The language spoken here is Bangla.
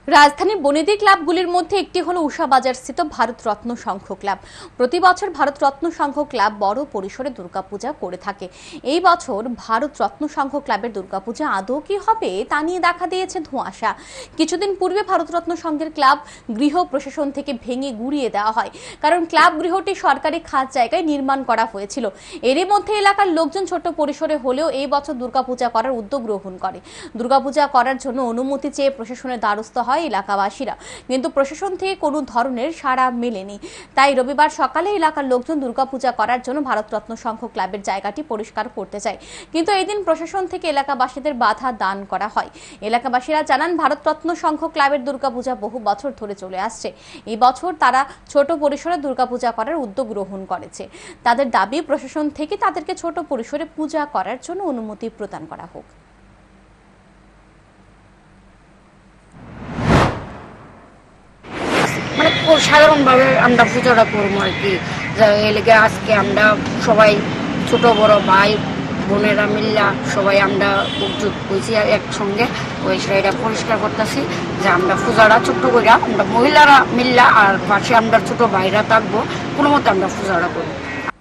রাজধানীর বনেদি ক্লাবগুলির মধ্যে একটি হলো উষাবাজার স্থিত ভারতরত্ন সংঘ ক্লাব। প্রতি বছর ভারতরত্ন সংঘ ক্লাব বড় পরিসরে দুর্গাপূজা করে থাকে। এই বছর ভারতরত্ন সংঘ ক্লাবের দুর্গাপূজা আদৌ কি হবে তা নিয়ে দেখা দিয়েছে ধোঁয়াশা। কিছুদিন পূর্বে ভারতরত্ন সংঘের ক্লাব গৃহ প্রশাসন থেকে ভেঙে গুড়িয়ে দেওয়া হয়, কারণ ক্লাব গৃহটি সরকারি খাস জায়গায় নির্মাণ করা হয়েছিল। এরই মধ্যে এলাকার লোকজন ছোট পরিসরে হলেও এই বছর দুর্গাপূজা করার উদ্যোগ গ্রহণ করে। দুর্গাপূজা করার জন্য অনুমতি চেয়ে প্রশাসনের দ্বারস্থ হয় এলাকাবাসীরা, কিন্তু প্রশাসন থেকে কোনো ধরনের সাড়া মেলেনি। তাই রবিবার সকালে এলাকার লোকজন দুর্গাপূজা করার জন্য ভারতরত্ন সংঘ ক্লাবের জায়গাটি পরিষ্কার করতে চায়, কিন্তু এদিন প্রশাসন থেকে এলাকাবাসীদের বাধা দান করা হয়। এলাকাবাসীরা জানান, ভারতরত্ন সংঘ ক্লাবের দুর্গাপূজা বহু বছর ধরে চলে আসছে। এই বছর তারা ছোট পরিসরে দুর্গাপূজা করার উদ্যোগ গ্রহণ করেছে। তাদের দাবি, প্রশাসন থেকে তাদেরকে ছোট পরিসরে পূজা করার জন্য অনুমতি প্রদান করা হোক। মানে সাধারণভাবে আমরা পুজোটা করবো আর কি। এলাকা আজকে আমরা সবাই ছোট বড় ভাই বোনেরা মিল্লা সবাই আমরা একজুট হয়েছি একসঙ্গে ওই সাইডটা পরিষ্কার করতেছি, যে আমরা পূজাটা ছোট্ট করে আমরা মহিলারা মিল্লা আর পাশে আমরা ছোট ভাইরা থাকবো, কোনো মতো আমরা পূজাটা করবো।